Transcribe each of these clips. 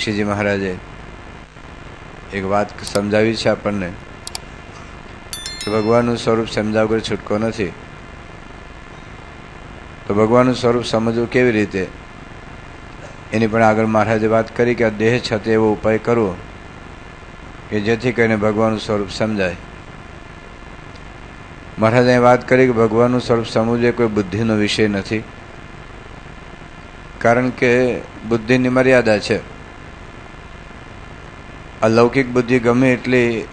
પરીક્ષિતજી મહારાજે એક વાત સમજાવી છે આપણને કે ભગવાનનું સ્વરૂપ સમજાવ વગર છૂટકો નથી. તો ભગવાનનું સ્વરૂપ સમજવું કેવી રીતે, એની પણ આગળ મહારાજે વાત કરી કે આ દેહ છતે એવો ઉપાય કરવો કે જેથી કરીને ભગવાનનું સ્વરૂપ સમજાય. મહારાજે વાત કરી કે ભગવાનનું સ્વરૂપ સમજવું એ કોઈ બુદ્ધિનો વિષય નથી, કારણ કે બુદ્ધિની મર્યાદા છે. અલૌકિક બુદ્ધિ ગમે એટલી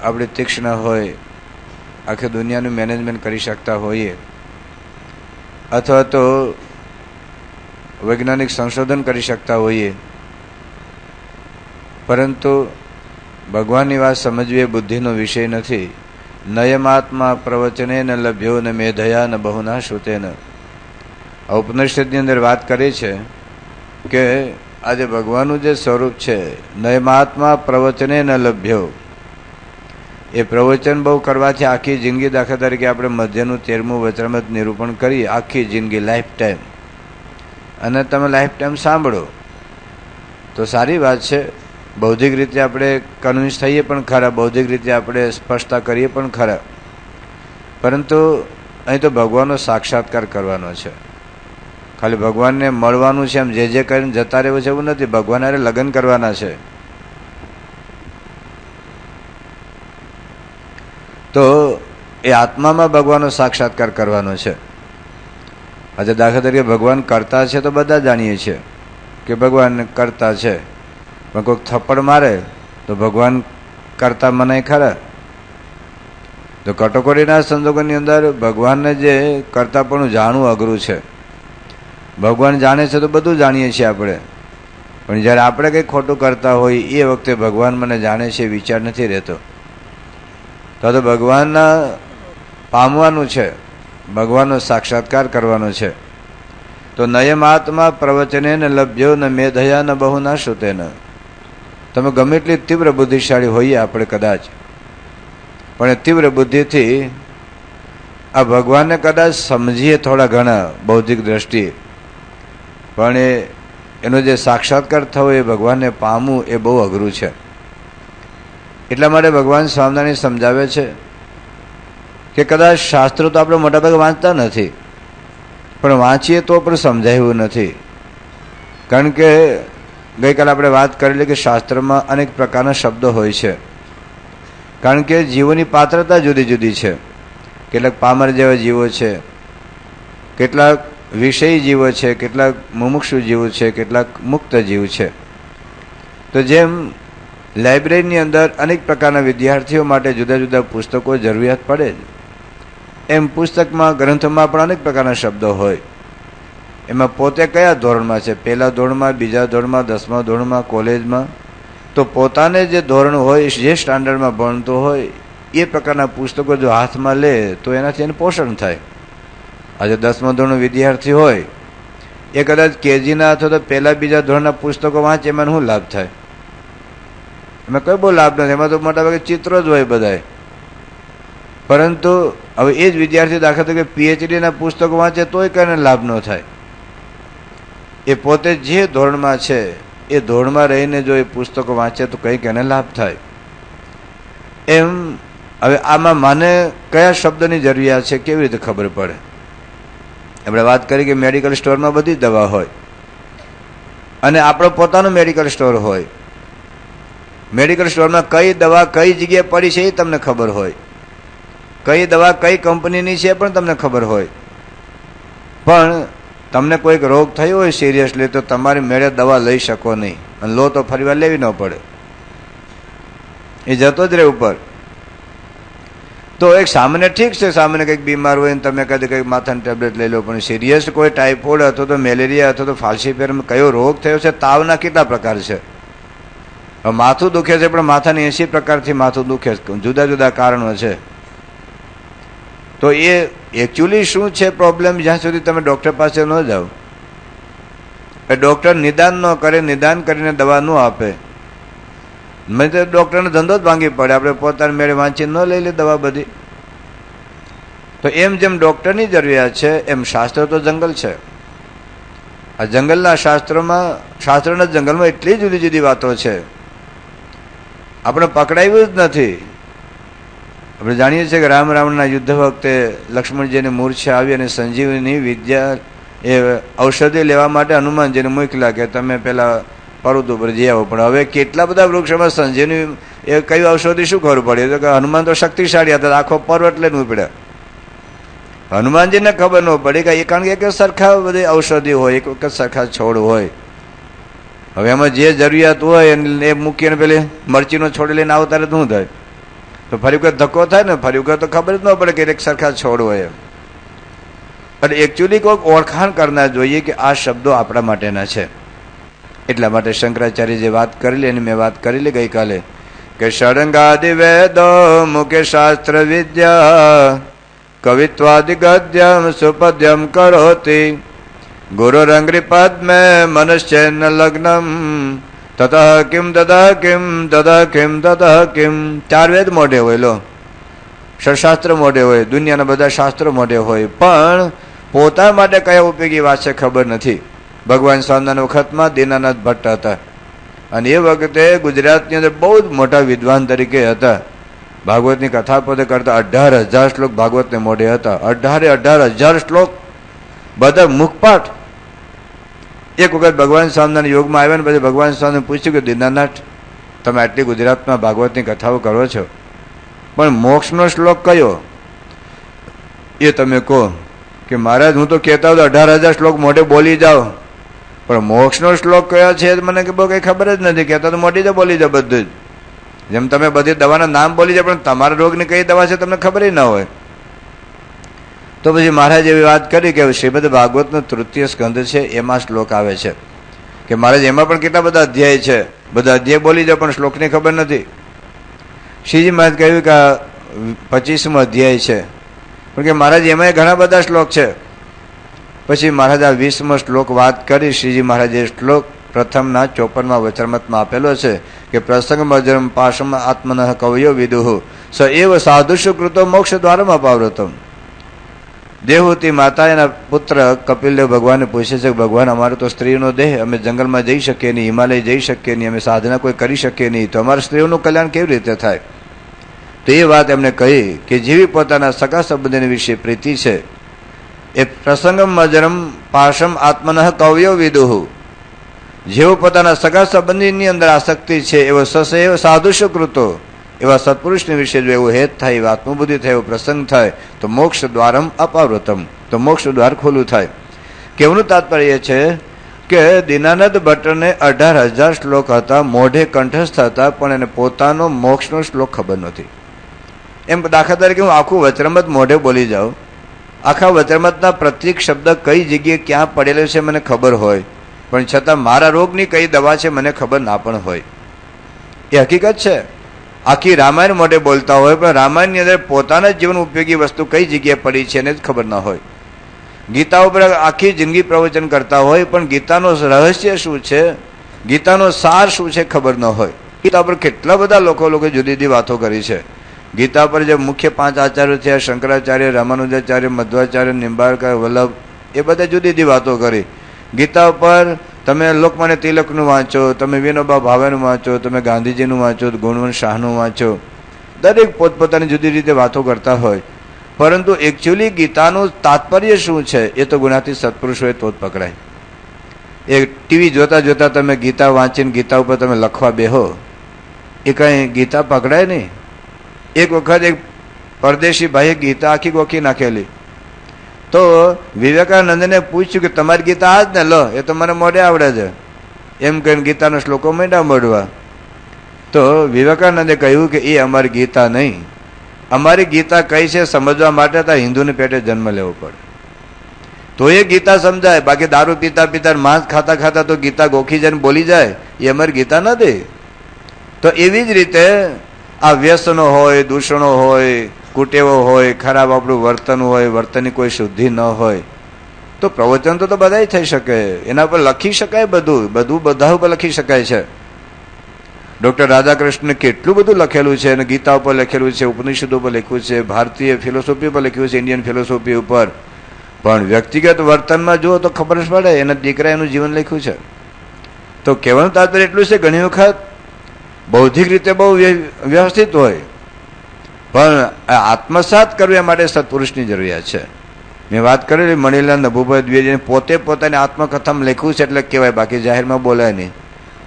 આપણે તીક્ષ્ણ હોય, આખી દુનિયાનું મેનેજમેન્ટ કરી શકતા હોઈએ, અથવા તો વૈજ્ઞાનિક સંશોધન કરી શકતા હોઈએ, પરંતુ ભગવાનની વાત સમજવી એ બુદ્ધિનો વિષય નથી. નયમાત્મા પ્રવચને ન લભ્યો ન મેધયા ન બહુના શ્રુતેન. ઉપનિષદની અંદર વાત કરી છે કે આજે ભગવાનનું જે સ્વરૂપ છે, નયમાત્મા પ્રવચને ન લભ્યો, એ પ્રવચન બહુ કરવાથી આખી જિંદગી, દાખલા તરીકે આપણે મધ્યનું 13મું વચનામૃત નિરૂપણ કરીએ, આખી જિંદગી લાઈફ ટાઈમ, અને તમે લાઈફ ટાઈમ સાંભળો તો સારી વાત છે. બૌદ્ધિક રીતે આપણે કન્વિન્સ થઈએ પણ ખરા, બૌદ્ધિક રીતે આપણે સ્પષ્ટતા કરીએ પણ ખરા, પરંતુ અહીં તો ભગવાનનો સાક્ષાત્કાર કરવાનો છે. ખાલી ભગવાનને મળવાનું છે, એમ જે કરીને જતા રહેવું છે એવું નથી. ભગવાન હારે લગ્ન કરવાના છે. તો એ આત્મામાં ભગવાનનો સાક્ષાત્કાર કરવાનો છે. આજે દાખલા તરીકે ભગવાન કરતા છે તો બધા જાણીએ છીએ કે ભગવાન કરતા છે, પણ કોઈક થપ્પડ મારે તો ભગવાન કરતા મનાય ખરા? તો કટોકટીના સંજોગોની અંદર ભગવાનને જે કરતાપણું જાણવું અઘરું છે. ભગવાન જાણે છે તો બધું જાણીએ છીએ આપણે, પણ જ્યારે આપણે કંઈક ખોટું કરતા હોય એ વખતે ભગવાન મને જાણે છે વિચાર નથી રહેતો. તો ભગવાનના પામવાનું છે, ભગવાનનો સાક્ષાત્કાર કરવાનો છે. તો નયમાત્મા પ્રવચને ન લભ્યો ન મેધયા ન બહુના શ્રુતેન. તમે ગમે એટલી તીવ્ર બુદ્ધિશાળી હોઈએ આપણે કદાચ, પણ એ તીવ્ર બુદ્ધિથી આ ભગવાનને કદાચ સમજીએ થોડા ઘણા બૌદ્ધિક દ્રષ્ટિએ, પણ એનો જે સાક્ષાત્કાર થવો, એ ભગવાનને પામવું એ બહુ અઘરું છે. એટલા માટે ભગવાન સ્વામિનારાયણ સમજાવે છે કે કદાચ શાસ્ત્રો તો આપણે મોટાભાગે વાંચતા નથી, પણ વાંચીએ તો પણ સમજાય એવું નથી. કારણ કે ગઈકાલે આપણે વાત કરેલી કે શાસ્ત્રમાં અનેક પ્રકારના શબ્દો હોય છે, કારણ કે જીવોની પાત્રતા જુદી જુદી છે. કેટલાક પામર જેવા જીવો છે, કેટલાક વિષયી જીવો છે, કેટલાક મુમુક્ષુ જીવો છે, કેટલાક મુક્ત જીવ છે. તો જેમ લાઇબ્રેરીની અંદર અનેક પ્રકારના વિદ્યાર્થીઓ માટે જુદા જુદા પુસ્તકો જરૂરિયાત પડે, એમ પુસ્તકમાં, ગ્રંથમાં પણ અનેક પ્રકારના શબ્દો હોય. એમાં પોતે કયા ધોરણમાં છે, પહેલા ધોરણમાં, બીજા ધોરણમાં, 10મા ધોરણમાં, કોલેજમાં, તો પોતાને જે ધોરણ હોય, જે સ્ટાન્ડર્ડમાં ભણતો હોય, એ પ્રકારના પુસ્તકો જો હાથમાં લે તો એનાથી એને પોષણ થાય. આજે 10મા ધોરણનો વિદ્યાર્થી હોય, એ કદાચ કેજીના અથવા તો પહેલા બીજા ધોરણના પુસ્તકો વાંચે, એમાં શું લાભ થાય? એમાં કોઈ બહુ લાભ નથી. એમાં તો મોટાભાગે ચિત્રો જ હોય બધાય. પરંતુ હવે એ જ વિદ્યાર્થી દાખલા તરીકે પીએચડીના પુસ્તકો વાંચે તોય કઈને લાભ ન થાય. એ પોતે જે ધોરણમાં છે એ ધોરણમાં રહીને જો એ પુસ્તકો વાંચે તો કંઈક એને લાભ થાય. એમ હવે આમાં માને કયા શબ્દની જરૂરિયાત છે કેવી રીતે ખબર પડે? આપણે વાત કરી કે મેડિકલ સ્ટોરમાં બધી દવા હોય, અને આપણો પોતાનો મેડિકલ સ્ટોર હોય. મેડિકલ સ્ટોરમાં કઈ દવા કઈ જગ્યાએ પડી છે એ તમને ખબર હોય, કઈ દવા કઈ કંપનીની છે પણ તમને ખબર હોય. પણ તમને કોઈક રોગ થયો હોય સિરિયસલી, તો તમારી મેળે દવા લઈ શકો નહીં, અને લો તો ફરીવાર લેવી ન પડે, એ જતો જ રહે ઉપર. તો એક સામાન્ય ઠીક છે, સામાન્ય કંઈક બીમાર હોય ને તમે કદી કંઈક માથાની ટેબ્લેટ લઈ લો, પણ સિરિયસ કોઈ ટાઇફોઇડ અથવા તો મેલેરિયા અથવા તો ફાલ્સીફેરમ કયો રોગ થયો છે, તાવના કેટલા પ્રકાર છે. માથું દુખે છે, પણ માથાની 80 પ્રકારથી માથું દુખે છે, જુદા જુદા કારણો છે. તો એ એકચ્યુઅલી શું છે પ્રોબ્લેમ, જ્યાં સુધી તમે ડૉક્ટર પાસે ન જાઓ, એ ડૉક્ટર નિદાન ન કરે, નિદાન કરીને દવા ન આપે, મેં તો ડૉક્ટરનો ધંધો જ ભાંગી પડે. આપણે પોતાની મેળે વાંચી ન લઈ લે દવા બધી. તો એમ જેમ ડૉક્ટરની જરૂરિયાત છે, એમ શાસ્ત્ર તો જંગલ છે. આ જંગલના શાસ્ત્રના જંગલમાં એટલી જુદી જુદી વાતો છે, આપણે પકડાયું જ નથી. આપણે જાણીએ છીએ કે રામના યુદ્ધ વખતે લક્ષ્મણજીને મૂર્છા આવી અને સંજીવની વિદ્યા એ ઔષધિ લેવા માટે હનુમાનજીને મોકલ્યા કે તમે પેલા પર્વત ઉપર જઈ આવો. પણ હવે કેટલા બધા વૃક્ષોમાં સંજીવની એ કઈ ઔષધિ શું ખબર પડી? તો કે હનુમાન તો શક્તિશાળી હતા, આખો પર્વત લઈને ઉપડ્યા. હનુમાનજીને ખબર ન પડી કે એ કારણ કે એક સરખા બધી ઔષધિ હોય, એક વખત સરખા છોડ હોય. હવે એમાં જે જરૂરિયાત હોય એ મૂકીને પેલી મરચીનો છોડ લઈને આવતા રહે શું થાય? તો ફરી વખત ધક્કો થાય ને, ફરી વખત તો ખબર જ ન પડે કે એક સરખા છોડ હોય. પણ એકચ્યુઅલી કોઈક ઓળખાણ કરનાર જોઈએ કે આ શબ્દો આપણા માટેના છે. એટલા માટે શંકરાચાર્ય જે વાત કરેલી એની મેં વાત કરેલી ગઈકાલે કે ષડંગાદિ વેદો મુકે શાસ્ત્ર વિદ્યા કવિત્વાદિ ગદ્યમ સુપદ્યમ કરોતિ ગુરુરંગ્રી પદ્મે મનશ્ચેન લગ્નમ તતઃ કિમ તતઃ કિમ તતઃ કિમ તતઃ કિમ. 4 વેદ મોઢે હોય, લો ષડશાસ્ત્ર મોઢે હોય, દુનિયાના બધા શાસ્ત્રો મોઢે હોય, પણ પોતા માટે કયા ઉપયોગી વાત છે ખબર નથી. ભગવાન સ્વામિનારાયણ વખતમાં દીનાનાથ ભટ્ટ હતા અને એ વખતે ગુજરાતની અંદર બહુ જ મોટા વિદ્વાન તરીકે હતા. ભાગવતની કથા પોતે કરતા 18,000 શ્લોક ભાગવતને મોઢે હતા. 18,000 શ્લોક બધા મુખપાઠ. એક વખત ભગવાન સ્વામિનારાયણ યોગમાં આવ્યા ને પછી ભગવાન સ્વામીને પૂછ્યું કે દીનાનાથ તમે આટલી ગુજરાતમાં ભાગવતની કથાઓ કરો છો, પણ મોક્ષનો શ્લોક કયો એ તમે કહો. કે મહારાજ હું તો કહેતા હોય 18,000 શ્લોક મોઢે બોલી જાઓ, પણ મોક્ષનો શ્લોક કયો છે મને કે બહુ કઈ ખબર જ નથી. કહેતા તો મોઢે જ બોલી જાઓ બધું જ. જેમ તમે બધી દવાના નામ બોલી જાય, પણ તમારા રોગની કઈ દવા છે તમને ખબર ના હોય. તો પછી મહારાજ એવી વાત કરી કે શ્રીમદ ભાગવતનો 3ય સ્કંદ છે, એમાં શ્લોક આવે છે કે મહારાજ એમાં પણ કેટલા બધા અધ્યાય છે, બધા અધ્યાય બોલી જાઓ પણ શ્લોકની ખબર નથી. શ્રીજી મહારાજ કહ્યું કે 25મો અધ્યાય છે, પણ કે મહારાજ એમાં ઘણા બધા શ્લોક છે. પછી મહારાજ આ 20મો શ્લોક વાત કરી. શ્રીજી મહારાજે શ્લોક પ્રથમના 54મા વચનામૃતમાં આપેલો છે કે પ્રસંગમજરમ પાશમ આત્મનઃ કવયો વિદુઃ સ એવ સાધુષુ કૃતો મોક્ષ દ્વારમ અપાવ્રતમ. દેવહૂતિ માતા એના પુત્ર કપિલદેવ ભગવાનને પૂછે છે કે ભગવાન અમારો તો સ્ત્રીનો દેહ, અમે જંગલમાં જઈ શકીએ નહીં, હિમાલય જઈ શકીએ નહીં, અમે સાધના કોઈ કરી શકીએ નહીં, તો અમારા સ્ત્રીઓનું કલ્યાણ કેવી રીતે થાય? તો એ વાત એમને કહી કે જેવી પોતાના સગા સંબંધીની વિશે પ્રીતિ છે એ પ્રસંગમ મજરમ પાશમ આત્મનઃ કવયો વિદુઃ, જેવો પોતાના સગા સંબંધીની અંદર આસક્તિ છે એવો સસૈવ સાધુષુ કૃતો, એવા સત્પુરુષની વિશે જો એવું હેત થાય, એવો આત્મબુદ્ધિ થાય, એવો પ્રસંગ થાય તો મોક્ષ દ્વારમ અપાવ્રતમ, તો મોક્ષ દ્વાર ખોલું થાય. કેવનું તાત્પર્ય છે કે દીનાનાથ ભટ્ટને 18,000 શ્લોક હતા, મોઢે કંઠસ્થ હતા, પણ એને પોતાનો મોક્ષનો શ્લોક ખબર નથી. એમ દાખલા તરીકે હું આખું વચનામૃત મોઢે બોલી જાઉં, આખા વચનામૃતના પ્રત્યેક શબ્દ કઈ જગ્યાએ ક્યાં પડેલો છે મને ખબર હોય, પણ છતાં મારા રોગની કઈ દવા છે મને ખબર ના પણ હોય. એ હકીકત છે. આખી રામાયણ મોઢે બોલતા હોય, પણ રામાયણની અંદર પોતાના જીવન ઉપયોગી વસ્તુ કઈ જગ્યાએ પડી છે એને જ ખબર ના હોય. ગીતા ઉપર આખી જિંદગી પ્રવચન કરતા હોય, પણ ગીતાનો રહસ્ય શું છે, ગીતાનો સાર શું છે ખબર ન હોય. ગીતા પર કેટલા બધા લોકો જુદી જુદી વાતો કરી છે. ગીતા પર જે મુખ્ય 5 આચાર્યો થયા, શંકરાચાર્ય, રામાનુજાચાર્ય, મધ્વાચાર્ય, નિંબાળકર, વલ્લભ, એ બધા જુદી જુદી વાતો કરી. ગીતા ઉપર તમે લોકમાન્ય તિલકનું વાંચો, તમે વિનોબા ભાવેનું વાંચો, તમે ગાંધીજીનું વાંચો, ગુણવંત શાહનું વાંચો, દરેક પોતપોતાની જુદી રીતે વાતો કરતા હોય. પરંતુ એકચ્યુઅલી ગીતાનું તાત્પર્ય શું છે એ તો ગુણાતી સત્પુરુષ હોય તો જ પકડાય. એ ટીવી જોતા જોતા તમે ગીતા વાંચીને ગીતા ઉપર તમે લખવા બેહો, એ કઈ ગીતા પકડાય નહીં. એક વખત એક પરદેશી ભાઈએ ગીતા આખી ગોખી નાખેલી. તો વિવેકાનંદને પૂછ્યું કે તમારી ગીતા આ જ ને, લો એ તો મને મોઢે આવડે છે, એમ કહીને ગીતાના શ્લોકો માંડ્યા મળવા. તો વિવેકાનંદે કહ્યું કે એ અમારી ગીતા નહીં, અમારી ગીતા કઈ છે સમજવા માટે તો હિન્દુને પેટે જન્મ લેવો પડે તો એ ગીતા સમજાય. બાકી દારૂ પીતા પીતા માંસ ખાતા ખાતા તો ગીતા ગોખી જાય બોલી જાય, એ અમારી ગીતા નથી. તો એવી જ રીતે આ વ્યસનો હોય, દૂષણો હોય, કુટેવો હોય, ખરાબ આપણું વર્તન હોય, વર્તનની કોઈ શુદ્ધિ ન હોય, તો પ્રવચન તો બધાય થઈ શકે, એના પર લખી શકાય, બધું બધા ઉપર લખી શકાય છે. ડોક્ટર રાધાકૃષ્ણને કેટલું બધું લખેલું છે, અને ગીતા ઉપર લખેલું છે, ઉપનિષદો ઉપર લખ્યું છે, ભારતીય ફિલોસોફી ઉપર લખ્યું છે, ઇન્ડિયન ફિલોસોફી ઉપર, પણ વ્યક્તિગત વર્તનમાં જુઓ તો ખબર જ પડે, એના દીકરા એનું જીવન લખ્યું છે. તો કહેવાનું તાત્પર્ય એટલું છે, ઘણી વખત બૌદ્ધિક રીતે બહુ વ્યવસ્થિત હોય, પણ આત્મસાત કરવું એ માટે સત્પુરુષની જરૂરિયાત છે. મેં વાત કરેલી મણિલાલ નભુભાઈ દ્વિવેદીને પોતે પોતાની આત્મકથામાં લખ્યું છે એટલે કહેવાય, બાકી જાહેરમાં બોલાય નહીં.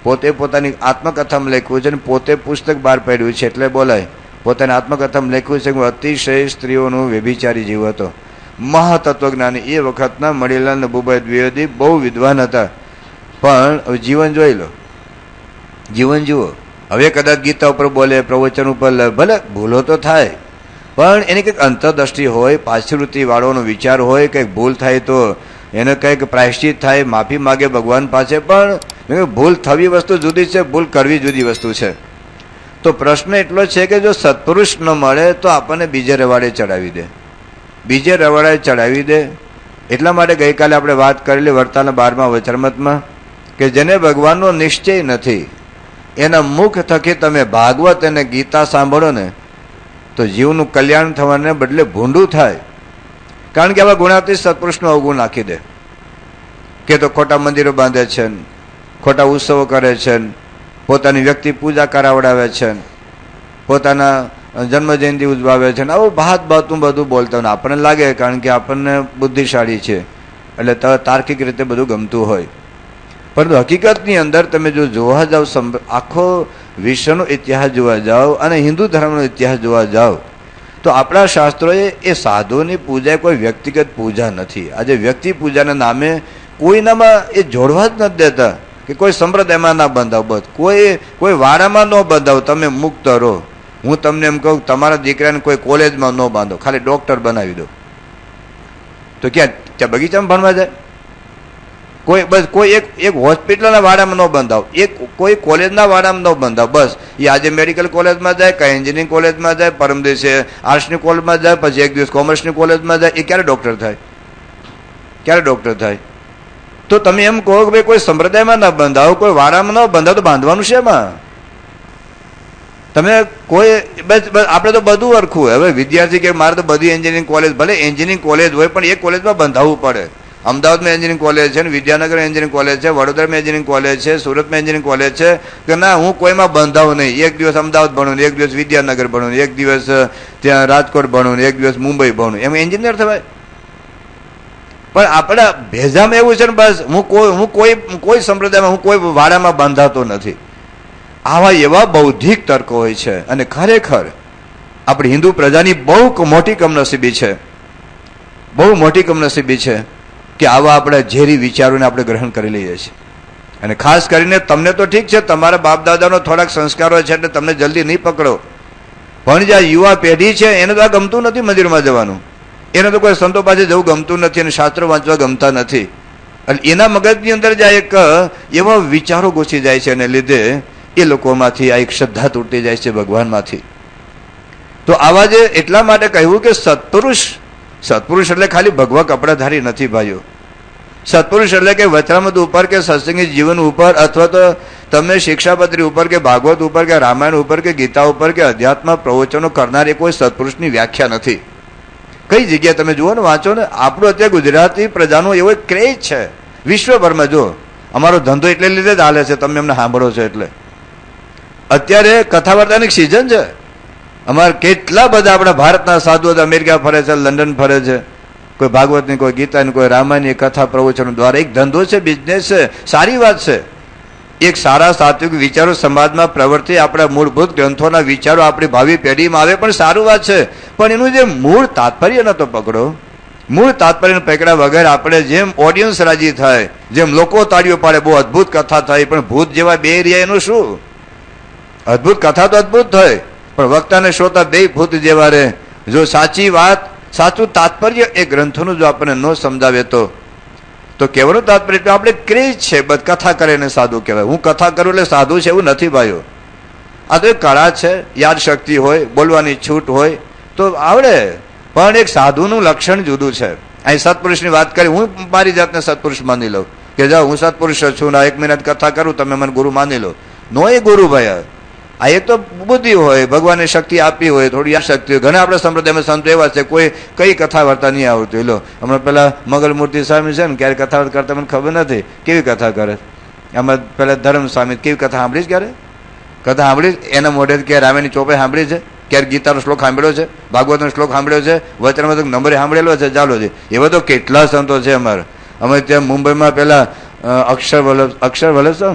પોતે પોતાની આત્મકથામાં લખ્યું છે અને પોતે પુસ્તક બહાર પાડ્યું છે એટલે બોલાય. પોતાની આત્મકથામાં લખ્યું છે કે હું અતિશય સ્ત્રીઓનું વ્યભિચારી જીવ હતો, મહાતત્વજ્ઞાની. એ વખતના મણિલાલ નભુભાઈ દ્વિવેદી બહુ વિદ્વાન હતા, પણ જીવન જોઈ લો, જીવન જુઓ. હવે કદાચ ગીતા ઉપર બોલે, પ્રવચન ઉપર ભલે ભૂલો તો થાય, પણ એની કંઈક અંતરદ્રષ્ટિ હોય, પાછળવૃત્તિ વાળોનો વિચાર હોય, કંઈક ભૂલ થાય તો એને કંઈક પ્રાયશ્ચિત થાય, માફી માગે ભગવાન પાસે. પણ ભૂલ થવી વસ્તુ જુદી છે, ભૂલ કરવી જુદી વસ્તુ છે. તો પ્રશ્ન એટલો છે કે જો સત્પુરુષ ન મળે તો આપણને બીજે રવાડે ચડાવી દે, બીજે રવાડે ચડાવી દે. એટલા માટે ગઈકાલે આપણે વાત કરેલી વર્તાના 12મા વચરામૃતમાં કે જેને ભગવાનનો નિશ્ચય નથી, એના મુખ થકી તમે ભાગવત અને ગીતા સાંભળો ને તો જીવનું કલ્યાણ થવાને બદલે ભૂંડું થાય. કારણ કે આવા ગુણાતીત સત્પુરુષનો અવગુણ નાખી દે કે તો ખોટા મંદિરો બાંધે છે, ખોટા ઉત્સવો કરે છે, પોતાની વ્યક્તિ પૂજા કરાવડાવે છે, પોતાના જન્મ જયંતિ ઉજવાવે છે, આવું ભાત ભાતું બધું બોલતા હોય. આપણને લાગે કારણ કે આપણને બુદ્ધિશાળી છે એટલે તાર્કિક રીતે બધું ગમતું હોય, પરંતુ હકીકતની અંદર તમે જો જોવા જાઓ, આખો વિશ્વનો ઇતિહાસ જોવા જાઓ અને હિન્દુ ધર્મનો ઇતિહાસ જોવા જાઓ તો આપણા શાસ્ત્રોએ એ સાધુની પૂજા કોઈ વ્યક્તિગત પૂજા નથી. આજે વ્યક્તિ પૂજાના નામે કોઈનામાં એ જોડવા જ નથી દેતા કે કોઈ સંપ્રદાયમાં ના બંધાવ, બસ કોઈ વાડામાં ન બંધાવ, તમે મુક્ત રહો. હું તમને એમ કહું, તમારા દીકરાને કોઈ કોલેજમાં ન બાંધો, ખાલી ડોક્ટર બનાવી દો. તો ત્યાં બગીચામાં ભણવા જાય? કોઈ એક હોસ્પિટલના વાડામાં ન બંધાવ, કોઈ કોલેજના વાડામાં ન બંધાવ. બસ એ આજે મેડિકલ કોલેજમાં જાય, કાંઈ એન્જિનિયરિંગ કોલેજમાં જાય, પરમ દિવસે આર્ટ્સની કોલેજમાં જાય, પછી એક દિવસ કોમર્સની કોલેજમાં જાય. એ ક્યારે ડોક્ટર થાય? ક્યારે ડોક્ટર થાય? તો તમે એમ કહો કે ભાઈ કોઈ સંપ્રદાયમાં ના બંધાવો, કોઈ વાડામાં ન બંધાવ, તો બાંધવાનું છે એમાં? તમે કોઈ બસ આપણે તો બધું અરખું. હવે વિદ્યાર્થી કે મારે તો બધી એન્જિનિયરિંગ કોલેજ, ભલે એન્જિનિયરિંગ કોલેજ હોય પણ એક કોલેજમાં બંધાવવું પડે. અમદાવાદમાં એન્જિનિયરિંગ કોલેજ છે, વિદ્યાનગર એન્જિનિયરિંગ કોલેજ છે, વડોદરામાં એન્જિનિયરિંગ કોલેજ છે, સુરતમાં એન્જિનિયરિંગ કોલેજ છે, કે ના હું કોઈમાં બંધાવું નહીં. એક દિવસ અમદાવાદ ભણું, એક દિવસ વિદ્યાનગર ભણું, એક દિવસ ત્યાં રાજકોટ ભણું, એક દિવસ મુંબઈ ભણું, એમ એન્જિનિયર થવાય? પણ આપણા ભેજામાં એવું છે ને, બસ હું કોઈ સંપ્રદાયમાં, હું કોઈ વાડામાં બાંધાતો નથી. આવા એવા બૌદ્ધિક તર્કો હોય છે અને ખરેખર આપણી હિન્દુ પ્રજાની બહુ મોટી કમનસીબી છે, બહુ મોટી કમનસીબી છે કે આવા આપણા ઝેરી વિચારોને આપણે ગ્રહણ કરી લઈએ છીએ. અને ખાસ કરીને તમને તો ઠીક છે, તમારા બાપ દાદાનો થોડાક સંસ્કારો છે એટલે તમને જલ્દી નહીં પકડો, પણ જે યુવા પેઢી છે એને તો આ ગમતું નથી મંદિરમાં જવાનું, એને તો કોઈ સંતો પાસે જવું ગમતું નથી અને શાસ્ત્રો વાંચવા ગમતા નથી. અને એના મગજની અંદર જ એક એવા વિચારો ઘૂસી જાય છે, એને લીધે એ લોકોમાંથી આ એક શ્રદ્ધા તૂટી જાય છે ભગવાનમાંથી. તો આવા જે એટલા માટે કહ્યું કે સત્પુરુષ એટલે ખાલી ભગવા કપડાધારી નથી ભાઈઓ. સત્પુરુષ એટલે કે વચરામૃત ઉપર કે સત્સંગી જીવન ઉપર અથવા તો તમે શિક્ષાપત્રી ઉપર કે ભાગવત ઉપર કે રામાયણ ઉપર કે ગીતા ઉપર કે અધ્યાત્મ પ્રવચનો કરનાર એ કોઈ સત્પુરુષની વ્યાખ્યા નથી. કઈ જગ્યાએ તમે જુઓ ને, વાંચો ને, આપણું અત્યારે ગુજરાતી પ્રજાનો એવો એક ક્રેઝ છે વિશ્વભરમાં. જો અમારો ધંધો એટલે લીધે જ હાલે છે, તમે એમને સાંભળો છો એટલે. અત્યારે કથા વાર્તાની સિઝન છે. અમારે કેટલા બધા આપણા ભારતના સાધુઓ અમેરિકા ફરે છે, લંડન ફરે છે, કોઈ ભાગવતની, કોઈ ગીતાની, કોઈ રામાયણની કથા પ્રવચનો દ્વારા એક ધંધો છે, બિઝનેસ છે. સારી વાત છે. એક સારા સાત્વિક વિચારો સમાજમાં પ્રવર્તે, આપણા મૂળભૂત ગ્રંથોના વિચારો આપણી ભાવિ પેઢીમાં આવે, પણ સારું વાત છે. પણ એનું જે મૂળ તાત્પર્ય ન તો પકડો. મૂળ તાત્પર્ય પકડ્યા વગર આપણે જેમ ઓડિયન્સ રાજી થાય, જેમ લોકો તાળીઓ પાડે, બહુ અદભુત કથા થાય, પણ ભૂત જેવા બે રહ્યા એનું શું? અદભુત કથા તો અદભુત થાય, પણ વક્તાને શ્રોતા બે ભૂત જેવા રહે. જો સાચી વાત, સાચું તાત્પર્ય એ ગ્રંથોનું જો આપણને ન સમજાવે તો કહેવાનું તાત્પર્ય એટલે આપણે ક્રેઝ છે, બસ કથા કરે ને સાધુ કહેવાય. હું કથા કરું એટલે સાધુ છે એવું નથી ભાઈઓ. આ તો એક કળા છે, યાદ શક્તિ હોય, બોલવાની છૂટ હોય તો આવડે, પણ એક સાધુનું લક્ષણ જુદું છે. અહીં સત્પુરુષની વાત કરી, હું મારી જાતને સત્પુરુષ માની લઉં કે જાઓ હું સત્પુરુષ છું ને 1 મિનિટ કથા કરું, તમે મને ગુરુ માની લો. નો એ ગુરુ ભાઈ, આ એક તો બુદ્ધિ હોય, ભગવાને શક્તિ આપી હોય, થોડી શક્તિ હોય. ઘણા આપણા સંપ્રદાયમાં સંતો એવા છે કોઈ કઈ કથા વાર્તા નહીં આવડતું. લો હમણાં પેલા મંગલમૂર્તિ સ્વામી છે ને, ક્યારે કથા વાર્તા કરતા મને ખબર નથી કેવી કથા કરે. આમાં પેલા ધર્મ સ્વામી કેવી કથા સાંભળી? ક્યારે કથા સાંભળી? એના મોઢે ક્યારે રામાયણની ચોપાઈ સાંભળી છે? ક્યારે ગીતાનો શ્લોક સાંભળ્યો છે? ભાગવતનો શ્લોક સાંભળ્યો છે? વચનમાં તો નંબરે સાંભળેલો છે. ચાલો છે એવા તો કેટલા સંતો છે અમારે. અમે ત્યાં મુંબઈમાં પેલા અક્ષર વલ્લભ છો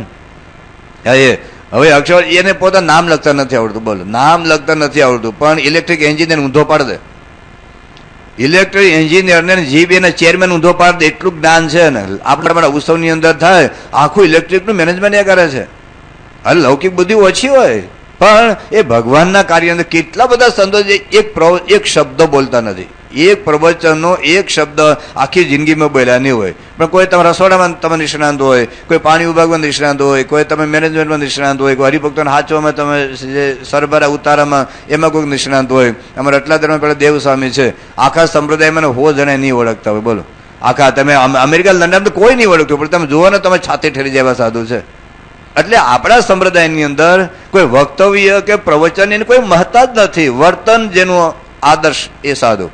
એ હવે અક્ષર એને પોતા નામ લખતા નથી આવડતું. બોલો નામ લખતા નથી આવડતું, પણ ઇલેક્ટ્રિક એન્જિનિયર ઊંધો પાડ દે. ઇલેક્ટ્રિક એન્જિનિયરને જીબીએના ચેરમેન ઊંધો પાડ દે, એટલું જ્ઞાન છે ને. આપણા ઉત્સવની અંદર થાય આખું ઇલેક્ટ્રિકનું મેનેજમેન્ટ એ કરે છે. અરે લૌકિક બુદ્ધિ ઓછી હોય, પણ એ ભગવાનના કાર્ય અંદર કેટલા બધા સંતો એક શબ્દ બોલતા નથી. એક પ્રવચનનો એક શબ્દ આખી જિંદગીમાં બોલ્યા નહીં હોય, પણ કોઈ તમે રસોડામાં તમે નિષ્ણાંત હોય, કોઈ પાણી વિભાગમાં નિષ્ણાંત હોય, કોઈ તમે મેનેજમેન્ટમાં નિષ્ણાંત હોય, કોઈ હરિભક્તોને હાચવામાં તમે જે સરભરા ઉતારામાં એમાં કોઈક નિષ્ણાંત હોય. અમારા એટલા દરમાં પેલા દેવસ્વામી છે, આખા સંપ્રદાયમાં 100 જણા નહીં ઓળખતા હોય. બોલો આખા તમે અમેરિકા લંડન તો કોઈ નહીં ઓળખતું, પણ તમે જુઓ ને તમે છાતી ઠેરી જેવા સાધુ છે. એટલે આપણા સંપ્રદાયની અંદર કોઈ વક્તવ્ય કે પ્રવચન એની કોઈ મહત્તા જ નથી. વર્તન જેનું આદર્શ એ સાધુ.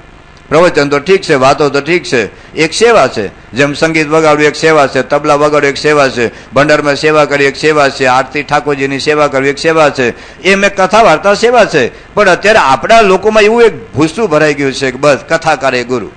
પ્રવચન તો ઠીક છે, વાતો તો ઠીક છે, એક સેવા છે. જેમ સંગીત વગાડવું એક સેવા છે, તબલા વગાડવું એક સેવા છે, ભંડારમાં સેવા કરવી એક સેવા છે, આરતી ઠાકોરજીની સેવા કરવી એક સેવા છે, એમ એક કથા વાર્તા સેવા છે. પણ અત્યારે આપણા લોકોમાં એવું એક ભૂસું ભરાઈ ગયું છે કે બસ કથા કરે ગુરુ,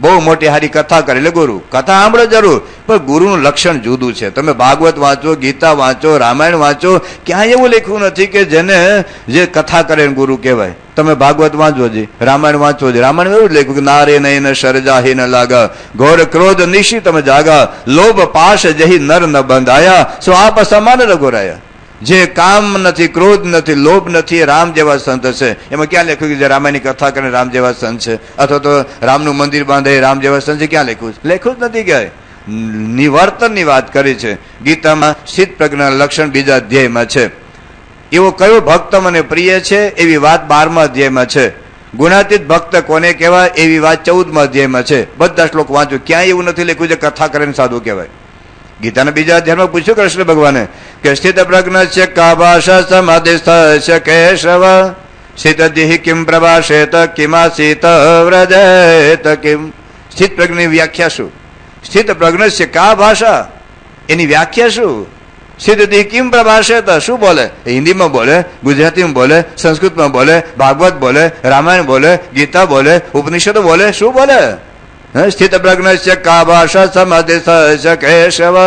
બહુ મોટી હારી કથા કરે એટલે ગુરુ. કથા સાંભળો જરૂર, પણ ગુરુનું લક્ષણ જુદું છે. તમે ભાગવત વાંચો, ગીતા વાંચો, રામાયણ વાંચો, ક્યાંય એવું લખ્યું નથી કે જેને જે કથા કરે ગુરુ કહેવાય. તમે ભાગવત વાંચો જી, રામાયણ વાંચો જી, રામાયણ એવું જ લખ્યું કે નારે નયન શરજાહી ન લાગા, ઘોર ક્રોધ નિશી તમે જાગા, લોભ પાશ જહી નર ન બંધાયા, સો આપ સમાન રઘોરાયા. જે કામ નથી, ક્રોધ નથી, લોભ નથી, એ રામ જેવા સંત છે. એમાં ક્યાં લખ્યું કે જે રામાયણની કથા કરે રામ જેવા સંત છે, અથવા તો રામનું મંદિર બાંધે રામ જેવા સંત છે? ક્યાં લખ્યું? લખ્યું જ નથી. ક્યાંય નિવર્તનની વાત કરી છે ગીતામાં. સ્થિત પ્રજ્ઞાના લક્ષણ બીજા અધ્યાયમાં છે. એવો કયો ભક્ત મને પ્રિય છે એવી વાત 12મા અધ્યાયમાં છે. ગુણાતીત ભક્ત કોને કહેવાય એવી વાત 14મા અધ્યાયમાં છે. બધા શ્લોક વાંચો, ક્યાંય એવું નથી લખ્યું છે કથા કરીને સાધુ કહેવાય. ગીતાના બીજા અધ્યાયમાં પૂછ્યું કૃષ્ણ ભગવાને કે સ્થિત પ્રજ્ઞ છે કા ભાષા સમાધિસ્થ કેશવ, સ્થિત દેહી કિમ પ્રભાષેત કિમાસીત વ્રજેત કિમ. સ્થિત પ્રજ્ઞની વ્યાખ્યા શું? સ્થિત પ્રજ્ઞ છે કા ભાષા, એની વ્યાખ્યા શું? સ્થિત દેહી કિમ પ્રભાષેત, શું બોલે? હિન્દીમાં બોલે, ગુજરાતીમાં બોલે, સંસ્કૃતમાં બોલે, ભાગવત બોલે, રામાયણ બોલે, ગીતા બોલે, ઉપનિષદો બોલે, શું બોલે? સ્થિત પ્રજ્ઞ છે કા ભાષા સમાધિસ્થ કેશવ,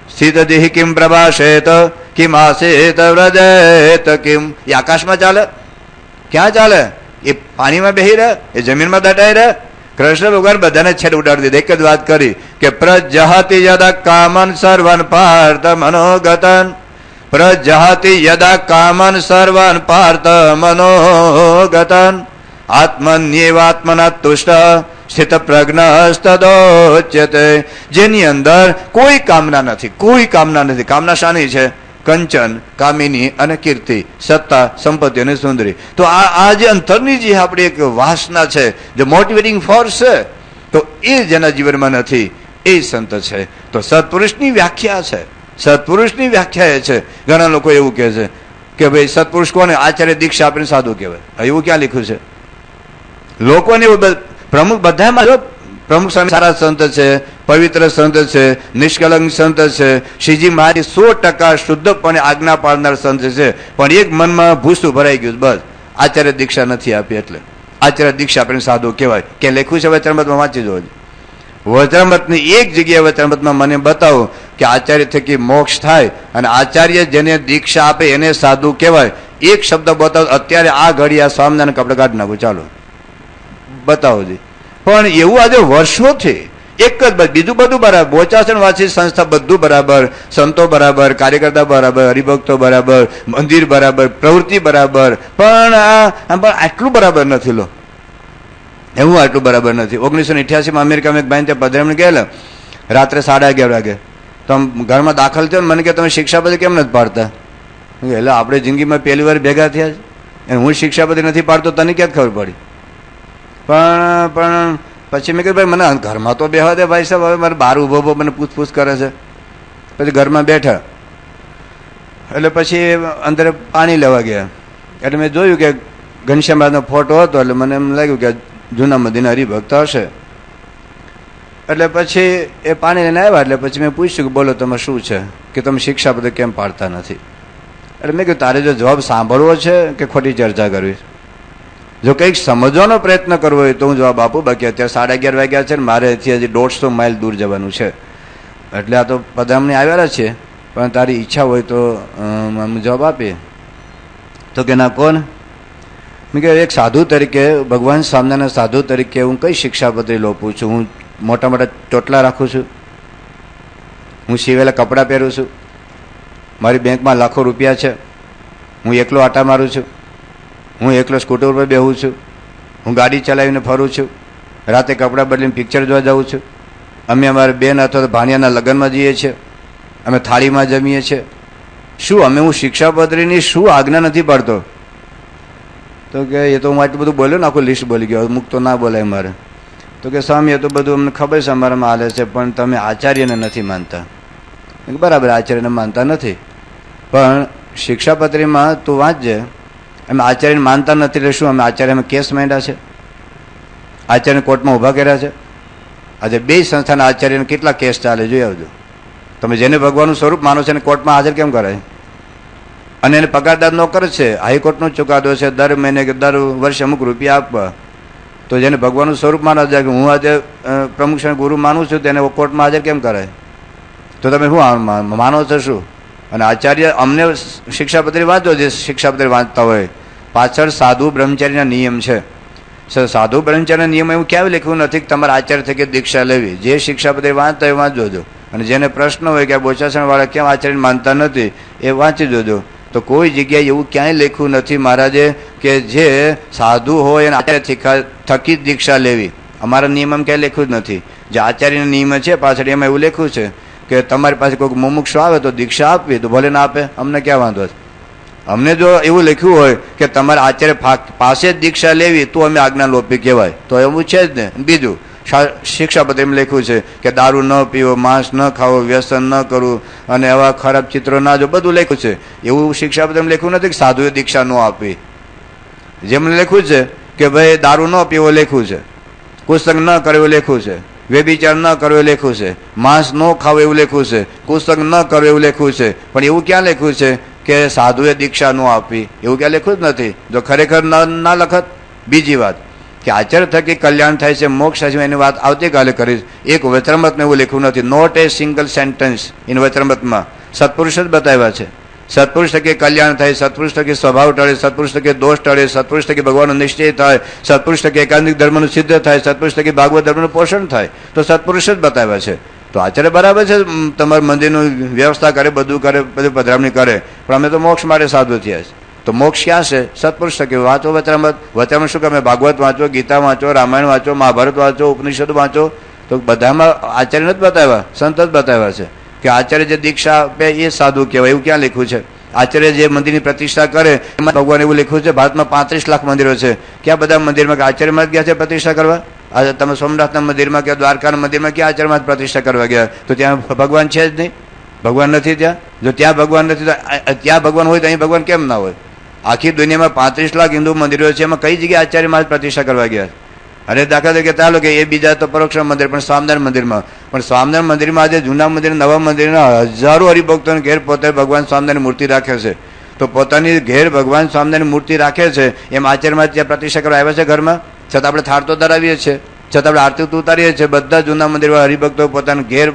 સ્થિત દેહી કિમ પ્રભાષેત કિમ આસેત વ્રજેત કિમ. એ આકાશમાં ચાલે? ક્યાં ચાલે? એ પાણીમાં બેહી રહે? એ જમીનમાં દટાઈ રહે? કૃષ્ણ ભગવાન બધાને છેડ ઉડાડી દીધા. એક જ વાત કરી કે પ્રજહતિ યદા કામન સર્વન પાર્થ મનોગતન, પ્રજહતિ યદા કામન સર્વન પાર્થ મનોગતન, આત્મન્યેવાત્મના તુષ્ટ સ્થિત પ્રજ્ઞસ્તદોચ્યતે. જેની અંદર કોઈ કામના નથી, કોઈ કામના નથી. કામના શાની છે? કંચન, કામિની અને કીર્તિ, સત્તા, સંપત્તિ અને સુંદરી. તો આ જે અંતરની જે આપણી એક વાસના છે, જે મોટિવેટિંગ ફોર્સ છે, તો એ જેના જીવનમાં નથી એ સંત છે. તો સત્પુરુષની વ્યાખ્યા છે. સત્પુરુષની વ્યાખ્યા એ છે. ઘણા લોકો એવું કહે છે કે ભાઈ સત્પુરુષ કોને? આચાર્ય દીક્ષા આપીને સાધુ કહેવાય. એવું ક્યાં લખ્યું છે? લોકોને એવું પ્રમુખ બધામાં જો પ્રમુખ સ્વામી સારા સંત છે, પવિત્ર સંત છે, નિષ્કલંક સંત છે, શ્રીજી મહારાજ 100% શુદ્ધપણે આજ્ઞા પાડનાર સંત છે. પણ એક મનમાં ભૂસું ભરાઈ ગયું, બસ આચાર્ય દીક્ષા નથી આપી એટલે આચાર્ય દીક્ષા આપીને સાધુ કહેવાય. કે લખ્યું છે વચનામૃતમાં? વાંચી જોજો. વચનામૃતની એક જગ્યાએ વચનામૃતમાં મને બતાવો કે આચાર્ય થકી મોક્ષ થાય અને આચાર્ય જેને દીક્ષા આપે એને સાધુ કહેવાય. એક શબ્દ બતાવો અત્યારે આ ઘડી આ સ્વામિનારાયણ કપડે કાઢી નાખું, ચાલો બતાવો જી. પણ એવું આજે વર્ષોથી એક જ બીજું બધું બરાબર, બોચાસન વાંચી સંસ્થા બધું બરાબર, સંતો બરાબર, કાર્યકર્તા બરાબર, હરિભક્તો બરાબર, મંદિર બરાબર, પ્રવૃત્તિ બરાબર, પણ આટલું બરાબર નથી. લો એવું આટલું બરાબર નથી. 1988માં અમેરિકામાં એક ભાઈ ત્યાં પધરામણી ગયેલા રાત્રે 11:30 વાગે. તો ઘરમાં દાખલ થયો ને મને કે તમે શિક્ષાપતિ કેમ નથી પાડતા? એટલે આપણે જિંદગીમાં પહેલી વાર ભેગા થયા છે, હું શિક્ષાપતિ નથી પાડતો તને ક્યાં ખબર પડી? પણ પછી મેં કીધું ભાઈ મને ઘરમાં તો બેહવા દે ભાઈ સાહેબ, હવે મારે બહાર ઉભો મને પૂછપૂછ કરે છે. પછી ઘરમાં બેઠા એટલે પછી અંદર પાણી લેવા ગયા. એટલે મેં જોયું કે ઘનશ્યામનો ફોટો હતો, એટલે મને એમ લાગ્યું કે જૂના મંદિરના હરિભક્ત હશે. એટલે પછી એ પાણી લઈને આવ્યા. એટલે પછી મેં પૂછ્યું કે બોલો તમે શું છે, કે તમે શિક્ષાપત્ર કેમ પાડતા નથી? એટલે મેં કહ્યું તારે જો જવાબ સાંભળવો છે કે ખોટી ચર્ચા કરવી? જો કંઈક સમજવાનો પ્રયત્ન કરવો હોય તો હું જવાબ આપું. બાકી અત્યારે 11:30 વાગ્યા છે ને મારે અહીંથી હજી 150 માઇલ દૂર જવાનું છે. એટલે આ તો પધરામણી આવેલા છે, પણ તારી ઈચ્છા હોય તો જવાબ આપીએ. તો કે ના કોણ? મેં કહ્યું એક સાધુ તરીકે, ભગવાન સામનાના સાધુ તરીકે હું કઈ શિક્ષાપત્રી લોપું છું? હું મોટા મોટા ચોટલા રાખું છું, હું સીવેલા કપડાં પહેરું છું, મારી બેંકમાં લાખો રૂપિયા છે, હું એકલો આટા મારું છું, હું એકલો સ્કૂટર ઉપર બેહું છું, હું ગાડી ચલાવીને ફરું છું, રાતે કપડાં બદલીને પિક્ચર જોવા જાઉં છું, અમે અમારા બેન અથવા તો ભાણિયાના લગ્નમાં જઈએ છીએ, અમે થાળીમાં જમીએ છીએ. શું અમે હું શિક્ષાપત્રીની શું આજ્ઞા નથી પાડતો? તો કે એ તો હું આટલું બધું બોલ્યો ને, આખું લિસ્ટ બોલી ગયો, અમુક તો ના બોલાય મારે. તો કે સ્વામી એ તો બધું અમને ખબર છે અમારામાં હાલે છે, પણ તમે આચાર્યને નથી માનતા. બરાબર, આચાર્યને માનતા નથી, પણ શિક્ષાપત્રીમાં તું વાંચજે. અમે આચાર્યને માનતા નથી એટલે શું અમે આચાર્યમાં કેસ માંડ્યા છે? આચાર્યને કોર્ટમાં ઊભા કર્યા છે? આજે બે સંસ્થાના આચાર્યને કેટલા કેસ ચાલે જોઈ આવજો. તમે જેને ભગવાનનું સ્વરૂપ માનો છો એને કોર્ટમાં હાજર કેમ કરાય? અને એને પગારદાર નોકર છે, હાઈકોર્ટનો ચુકાદો છે, દર મહિને કે દર વર્ષે અમુક રૂપિયા આપવા. તો જેને ભગવાનનું સ્વરૂપ માનો છે કે હું આજે પ્રમુખ ગુરુ માનું છું તેને કોર્ટમાં હાજર કેમ કરાય? તો તમે શું માનો છો શું? અને આચાર્ય અમને શિક્ષાપત્રી વાંચો, જે શિક્ષાપત્રી વાંચતા હોય પાછળ સાધુ બ્રહ્મચારીના નિયમ છે. સાધુ બ્રહ્મચારીના નિયમ એવું ક્યાંય લખ્યું નથી કે તમારે આચાર્ય થકી દીક્ષા લેવી. જે શિક્ષાપત્રી વાંચતા હોય વાંચજો જો. અને જેને પ્રશ્ન હોય કે આ બોચાસણ વાળા કેમ આચાર્યને માનતા નથી એ વાંચી જોજો. તો કોઈ જગ્યાએ એવું ક્યાંય લખ્યું નથી મહારાજે કે જે સાધુ હોય એને આચાર્ય થકી જ દીક્ષા લેવી. અમારા નિયમમાં ક્યાંય લખ્યું જ નથી. જે આચાર્યના નિયમ છે પાછળ એમાં એવું લખ્યું છે કે તમારી પાસે કોઈક મુમુક્ષુ આવે તો દીક્ષા આપવી, તો ભલે ના આપે, અમને ક્યાં વાંધો છે? અમને જો એવું લખ્યું હોય કે તમારે આચાર્ય પાસે જ દીક્ષા લેવી તો અમે આજ્ઞા લોપી કહેવાય, તો એવું છે જ ને. બીજું શિક્ષાપત્રીમાં લખ્યું છે કે દારૂ ન પીવો, માંસ ન ખાવો, વ્યસન ન કરવું અને આવા ખરાબ ચિત્રો ના જો, બધું લખ્યું છે. એવું શિક્ષાપત્રીમાં લખ્યું નથી કે સાધુએ દીક્ષા ન આપવી. જેમને લખ્યું છે કે ભાઈ દારૂ ન પીવો લખ્યું છે, કુસંગ ન કરવો લખ્યું છે, વ્યભિચાર ન કરવો એવું લખ્યું છે, માંસ ન ખાવું એવું લખ્યું છે, કુસંગ ન કરવું એવું લખ્યું છે. પણ એવું ક્યાં લખ્યું છે કે સાધુએ દીક્ષા ન આપવી? એવું ક્યાં લખ્યું જ નથી. જો ખરેખર ના લખત. બીજી વાત કે આચાર્ય થકી કલ્યાણ થાય છે, મોક્ષ થાય છે, એની વાત આવતીકાલે કરીશ. એક વચરામૃતમાં એવું લખ્યું નથી, not a single sentence in વચરામૃતમાં. સત્પુરુષ જ બતાવ્યા છે. સત્પુરુષ થકી કલ્યાણ થાય, સત્પુરુષ થકી સ્વભાવ ટળે, સત્પુરુષ થકી દોષ ટળે, સત્પુરુષ થકી ભગવાનનો નિશ્ચય થાય, સત્પુરુષ થકી એકાંતિક ધર્મનું સિદ્ધ થાય, સત્પુરુષ થકી ભાગવત ધર્મનું પોષણ થાય. તો સત્પુરુષ જ બતાવ્યા છે. તો આચાર્ય બરાબર છે, તમારા મંદિરનું વ્યવસ્થા કરે, બધું કરે, બધું પધરામણી કરે, પણ અમે તો મોક્ષ માટે સાધુ થયા છે. તો મોક્ષ ક્યાં છે? સત્પુરુષ થકી વાંચો વચરામૃત. વચરામૃત શું તમે ભાગવત વાંચો, ગીતા વાંચો, રામાયણ વાંચો, મહાભારત વાંચો, ઉપનિષદ વાંચો. તો બધામાં આચાર્ય નથી બતાવ્યા, સંત જ બતાવ્યા છે કે આચાર્ય જે દીક્ષા આપે એ સાધુ કહેવાય. એવું ક્યાં લખ્યું છે? આચાર્ય જે મંદિરની પ્રતિષ્ઠા કરે એમાં ભગવાન એવું લખ્યું છે, ભારતમાં 35 લાખ મંદિરો છે, ક્યાં બધા મંદિરમાં આચાર્યમાં જ ગયા છે પ્રતિષ્ઠા કરવા? આજે તમે સોમનાથના મંદિરમાં કે દ્વારકાના મંદિરમાં ક્યાં આચાર્યમાં જ પ્રતિષ્ઠા કરવા ગયા? તો ત્યાં ભગવાન છે જ નહીં, ભગવાન નથી ત્યાં. જો ત્યાં ભગવાન નથી તો ત્યાં ભગવાન હોય તો અહીં ભગવાન કેમ ના હોય? આખી દુનિયામાં 35 લાખ હિન્દુ મંદિરો છે, એમાં કઈ જગ્યાએ આચાર્યમાં જ પ્રતિષ્ઠા કરવા ગયા? અને દાખલા તરીકે ચાલો કે એ બીજા તો પરોક્ષ મંદિર, પણ સ્વામિનારાયણ મંદિરમાં, પણ સ્વામિનારાયણ મંદિરમાં આજે જૂના મંદિર, નવા મંદિરના હજારો હરિભક્તોને ઘેર પોતે ભગવાન સ્વામિનારાયણ મૂર્તિ રાખે છે. તો પોતાની ઘેર ભગવાન સ્વામિનારાયણ મૂર્તિ રાખે છે, એમ આચાર્યમાં ત્યાં પ્રતિષ્ઠા કરવા આવ્યા છે ઘરમાં? છતાં આપણે થાળ તો ધરાવીએ છીએ, છતાં આપણે આરતી તો ઉતારીએ છીએ. બધા જૂના મંદિરમાં હરિભક્તો પોતાના ઘેર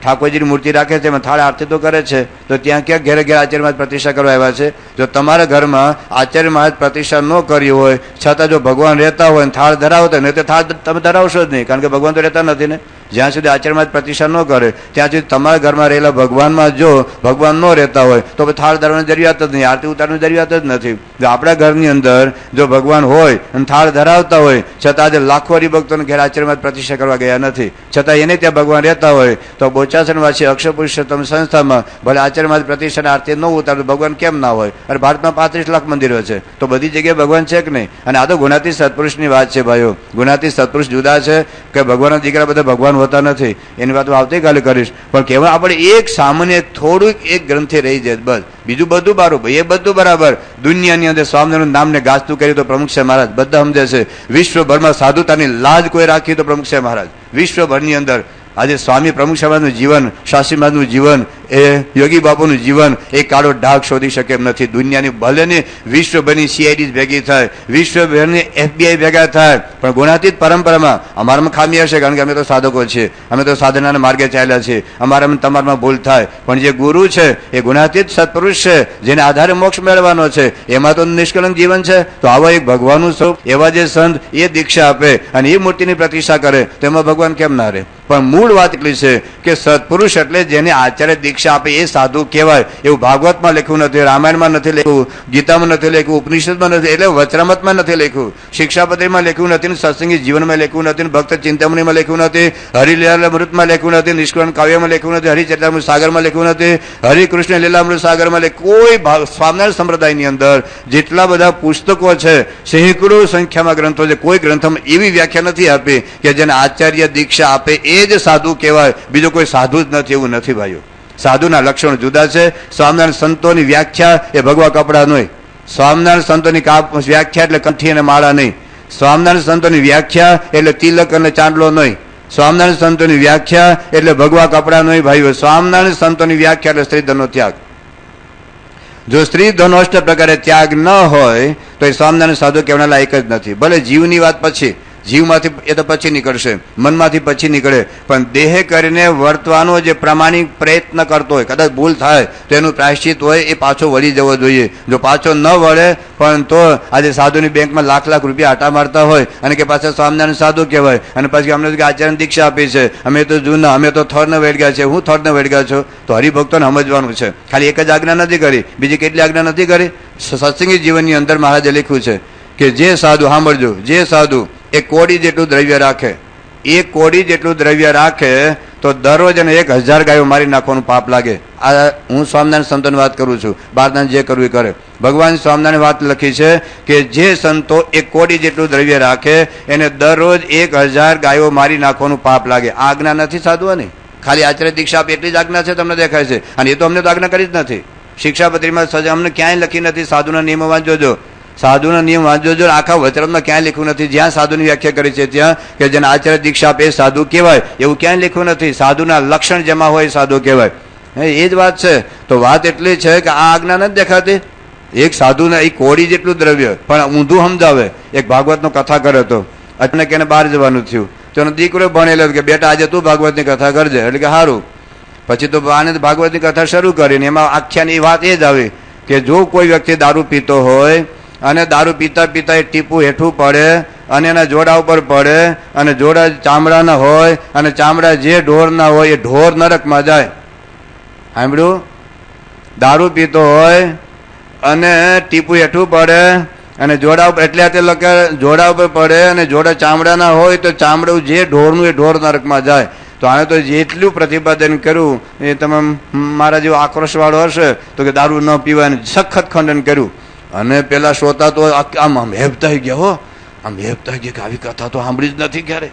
ઠાકોરજીની મૂર્તિ રાખે છે, એમાં થાળ આરતી તો કરે છે. તો ત્યાં ક્યાં ઘેરે ઘેર આચાર્યમાં પ્રતિષ્ઠા કરવા આવ્યા છે? જો તમારા ઘરમાં આચાર્યમાં પ્રતિષ્ઠા ન કરી હોય, છતાં જો ભગવાન રહેતા હોય ને થાળ ધરાવતા હોય, તો થાળ તમે ધરાવશો જ નહીં, કારણ કે ભગવાન તો રહેતા નથી ને. જ્યાં સુધી આચાર્યમાં પ્રતિષ્ઠા ન કરે ત્યાં સુધી તમારા ઘરમાં રહેલા ભગવાનમાં જો ભગવાન ન રહેતા હોય તો થાળ ધરવાની જરૂરિયાત જ નહીં, આરતી ઉતારવાની જરૂરિયાત જ નથી. જો આપણા ઘરની અંદર જો ભગવાન હોય અને થાળ ધરાવતા હોય, છતાં આજે લાખો હરિભક્તોને ઘેર આચાર્યમાં પ્રતિષ્ઠા કરવા ગયા નથી, છતાં એને ત્યાં ભગવાન રહેતા હોય, તો બોચાસણવાસી અક્ષર પુરુષોત્તમ સંસ્થામાં ભલે આચાર્યમાં પ્રતિષ્ઠા આરતી ન ઉતારતો ભગવાન કેમ ના હોય? અને ભારતમાં 35 લાખ મંદિરો છે, તો બધી જગ્યાએ ભગવાન છે કે નહીં? અને આ તો ગુણાતીત સત્પુરુષની વાત છે ભાઈઓ. ગુણાતીત સત્પુરુષ જુદા છે કે ભગવાનના દીકરા બધા ભગવાન હોતા નથી, એની વાત આવતીકાલે કરીશ. પણ કહેવાય આપણે એક સામાન્ય થોડુંક એક ગ્રંથે રહી જાય બસ, બીજું બધું બરાબર. એ બધું બરાબર. દુનિયાની અંદર સ્વામિનારાયણ નામને ગાજતું કર્યું તો પ્રમુખ સાહેબ મહારાજ બધા સમજે છે. વિશ્વભરમાં સાધુતાની લાજ કોઈ રાખી તો પ્રમુખ સાહેબ મહારાજ. વિશ્વભરની અંદર આજે સ્વામી પ્રમુખ સાહેબનું જીવન, શાસ્ત્રી મહારાજનું જીવન, એ યોગી બાપુનું જીવન એ કાળો ડાઘ શોધી શકે એમ નથી. દુનિયાની ભલેની વિશ્વભરની CID ભેગી થાય, વિશ્વભરની FBI ભેગા થાય, પણ ગુણાતીત પરંપરામાં અમારામાં ખામી હશે, કારણ કે અમે તો સાધકો છીએ, અમે તો સાધનાના માર્ગે ચાલ્યા છીએ, અમારામાં તમારામાં ભૂલ થાય. પણ જે ગુરુ છે એ ગુણાતીત સત્પુરુષ છે, જેને આધારે મોક્ષ મેળવવાનો છે, એમાં તો નિષ્કલંક જીવન છે. તો આવા એક ભગવાનનું સ્વરૂપ એવા જે સંત એ દીક્ષા આપે અને એ મૂર્તિની પ્રતિષ્ઠા કરે તો એમાં ભગવાન કેમ ના રહે? પણ મૂળ વાત એટલી છે કે સત્પુરુષ એટલે જેને આચાર્ય દીક્ષા આપે એ સાધુ કહેવાય. એવું ભાગવતમાં લખ્યું નથી, રામાયણમાં નથી લખ્યું, ગીતામાં નથી લખ્યું, ઉપનિષદમાં નથી, એટલે વચરામતમાં નથી લખ્યું, શિક્ષાપત્રીમાં લખ્યું નથી, સત્સંગી જીવનમાં લખ્યું નથી, ભક્ત ચિંતામણીમાં લખ્યું નથી, હરિલીલામૃતમાં લખ્યું નથી, નિષ્કલંક કાવ્યમાં લખ્યું નથી, હરિચરિતામૃત સાગરમાં લખ્યું નથી, હરિકૃષ્ણ લીલામૃત સાગરમાં કોઈ સ્વામિનારાયણ સંપ્રદાયની અંદર જેટલા બધા પુસ્તકો છે, સેંકડો સંખ્યામાં ગ્રંથો છે, કોઈ ગ્રંથમાં એવી વ્યાખ્યા નથી આપી કે જેને આચાર્ય દીક્ષા આપે એ જ સાધુ કહેવાય, બીજો કોઈ સાધુ જ નથી. એવું નથી ભાઈઓ. સાધુના લક્ષણો જુદા છે. સ્વામિનારાયણ સંતોની વ્યાખ્યા એ ભગવા કપડા નહીં. સ્વામિનારાયણ સંતોની વ્યાખ્યા એટલે કંઠી અને માળા નહીં. સ્વામિનારાયણ સંતોની વ્યાખ્યા એટલે તિલક અને ચાંદલો નહીં. સ્વામિનારાયણ સંતોની વ્યાખ્યા એટલે ભગવા કપડા નહીં ભાઈઓ. સ્વામિનારાયણ સંતોની વ્યાખ્યા એટલે સ્ત્રી ધનનો ત્યાગ. જો સ્ત્રી ધનો અષ્ટ પ્રકારે ત્યાગ ન હોય તો એ સ્વામિનારાયણ સાધુ કહેવાના લાયક જ નથી. ભલે જીવની વાત પછી, જીવમાંથી એ તો પછી નીકળશે, મનમાંથી પછી નીકળે, પણ દેહ કરીને વર્તવાનો જે પ્રામાણિક પ્રયત્ન કરતો હોય, કદાચ ભૂલ થાય તો એનું પ્રાયશ્ચિત હોય, એ પાછો વળી જવો જોઈએ. જો પાછો ન વળે પણ તો આજે સાધુની બેંકમાં લાખ લાખ રૂપિયા આટા મારતા હોય અને કે પાછા સ્વામિનારાયણ સાધુ કહેવાય, અને પછી અમને આચાર્ય દીક્ષા આપી છે, અમે તો જૂના, અમે તો થર્ડને વેડગ્યા છે. હું થર્ડને વેડગ્યા છો? તો હરિભક્તોને સમજવાનું છે. ખાલી એક જ આજ્ઞા નથી કરી, બીજી કેટલી આજ્ઞા નથી કરી. સત્સંગી જીવનની અંદર મહારાજે લખ્યું છે કે જે સાધુ, સાંભળજો, જે સાધુ એક કોડી જેટલું દ્રવ્ય રાખે, એક કોડી જેટલું દ્રવ્ય રાખે તો દરરોજ એને 1000 ગાયો મારી નાખવાનું પાપ લાગે. આ હું સ્વામિનારાયણ સંતોની વાત કરું છું, બારદાન જે કરવું એ કરે. ભગવાન સ્વામિનારાયણ વાત લખી છે કે જે સંતો એક કોડી જેટલું દ્રવ્ય રાખે એને દરરોજ 1000 ગાયો મારી નાખવાનું પાપ લાગે. આજ્ઞા નથી સાધુઓની, ખાલી આચાર્ય દીક્ષા આપે એટલી જ આજ્ઞા છે, તમને દેખાય છે. અને એ તો અમને તો આજ્ઞા કરી જ નથી. શિક્ષાપત્રીમાં અમને ક્યાંય લખી નથી. સાધુના નિયમો વાંચજો, સાધુના નિયમ વાંચજો. આખા વચરામાં ક્યાંય લખ્યું નથી. જ્યાં સાધુની વ્યાખ્યા કરી છે ત્યાં કે જેને આચાર્ય દીક્ષા આપે એ સાધુ કહેવાય, એવું ક્યાંય લખ્યું નથી. સાધુના લક્ષણ જેમાં હોય સાધુ કહેવાય. એ જ વાત છે. તો વાત એટલી છે કે આ આજ્ઞા નથી દેખાતી. એક સાધુના એ કોડી જેટલું દ્રવ્ય, પણ ઊંધું સમજાવે. એક ભાગવતનો કથા કરે તો અચાનક એને બહાર જવાનું થયું, તો એનો દીકરો ભણેલો કે બેટા આજે તું ભાગવતની કથા કરજે. એટલે કે સારું. પછી તો આને ભાગવતની કથા શરૂ કરીને એમાં આખ્યાની વાત એ જ આવી કે જો કોઈ વ્યક્તિ દારૂ પીતો હોય અને દારૂ પીતા પીતા એ ટીપું હેઠું પડે અને એના જોડા ઉપર પડે અને જોડા ચામડાના હોય અને ચામડા જે ઢોરના હોય એ ઢોર નરકમાં જાય. સાંભળ્યું? દારૂ પીતો હોય અને ટીપું હેઠું પડે અને જોડા ઉપર, એટલે તે લખે જોડા ઉપર પડે અને જોડા ચામડાના હોય તો ચામડું જે ઢોરનું એ ઢોર નરકમાં જાય. તો આને તો જેટલું પ્રતિપાદન કર્યું એ તમે મારા જેવો આક્રોશવાળો હશે તો કે દારૂ ન પીવાને સખત ખંડન કર્યું. અને પેલા શ્રોતા તો આમ હેબતાઈ ગયા, હો આમ હેબતાઈ ગયા કે આવી કથા તો સાંભળી જ નથી ક્યારે,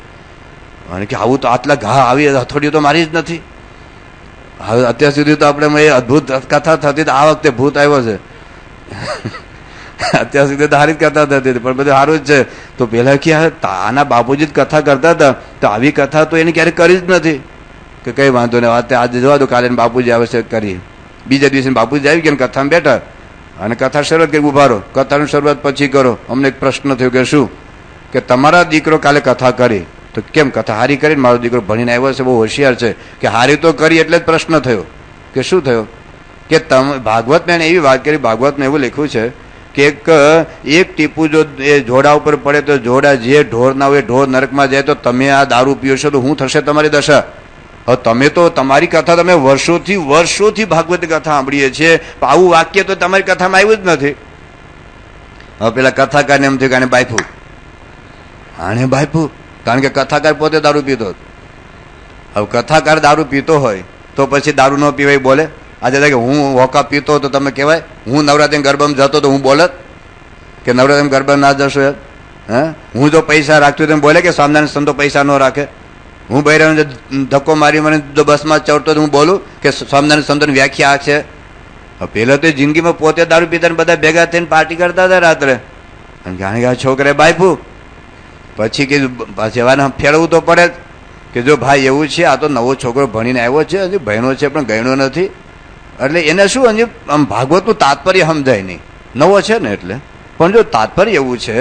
અને કે આવું તો આટલા ઘા આવી હથોડીઓ તો મારી જ નથી. હવે અત્યાર સુધી તો આપણે એ અદભુત કથા થતી, આ વખતે ભૂત આવ્યો છે. અત્યાર સુધી તો સારી જ કથા થતી હતી, પણ બધું સારું જ છે. તો પેલા કે આના બાપુજી જ કથા કરતા હતા, તો આવી કથા તો એને ક્યારેક કરી જ નથી. કે કઈ વાંધો નહીં, આજે જવા દો, કાલે બાપુજી આવશે કરી. બીજા દિવસે બાપુજી આવી ગયા કથામાં બેઠા અને કથા શરૂઆત કરી. ઉભા રહો, કથાની શરૂઆત પછી કરો. અમને એક પ્રશ્ન થયો કે શું? કે તમારા દીકરો કાલે કથા કરી, તો કેમ કથા હારી કરીને? મારો દીકરો ભણીને આવ્યો છે, બહુ હોશિયાર છે. કે હારી તો કરી એટલે જ પ્રશ્ન થયો. કે શું થયો? કે તમે ભાગવતમાં એવી વાત કરી, ભાગવતમાં એવું લખ્યું છે કે એક ટીપું જો એ જોડા ઉપર પડે તો જોડા જે ઢોર ના હોય ઢોર નરકમાં જાય. તો તમે આ દારૂ પીઓ છો તો શું થશે તમારી દશા? હવે તમે તો તમારી કથા તમે વર્ષોથી ભાગવતની કથા સાંભળીએ છીએ, આવું વાક્ય તો તમારી કથામાં આવ્યું જ નથી. હવે પેલા કથાકારને એમ થયું કે આને બાયફું, આને બાયફું, કારણ કે કથાકાર પોતે દારૂ પીતો. હવે કથાકાર દારૂ પીતો હોય તો પછી દારૂ ન પીવાય બોલે? આજે કે હું હોકા પીતો તો તમે કહેવાય? હું નવરાત્રી ગરબામાં જતો તો હું બોલત કે નવરાત્રી ગરબા ના જશો? હે, હું જો પૈસા રાખતો તેમ બોલે કે સ્વામિનારાયણ સંતો પૈસા ન રાખે? હું બૈરાને ધક્કો મારી મને જો બસમાં ચડતો હું બોલું કે સ્વામિનારાયણ સંતોની વ્યાખ્યા આ છે? પહેલાં તો જિંદગીમાં પોતે દારૂ પીતા બધા ભેગા થઈને પાર્ટી કરતા હતા રાત્રે, અને જાણે કે આ છોકરે બાયપું. પછી કીધું પાછી હવે ફેરવવું તો પડે કે જો ભાઈ એવું છે, આ તો નવો છોકરો ભણીને આવ્યો છે, હજી ભણ્યો છે પણ ગણ્યો નથી, એટલે એને શું હજી આમ ભાગવતનું તાત્પર્ય સમજાય નહીં, નવો છે ને એટલે. પણ જો તાત્પર્ય એવું છે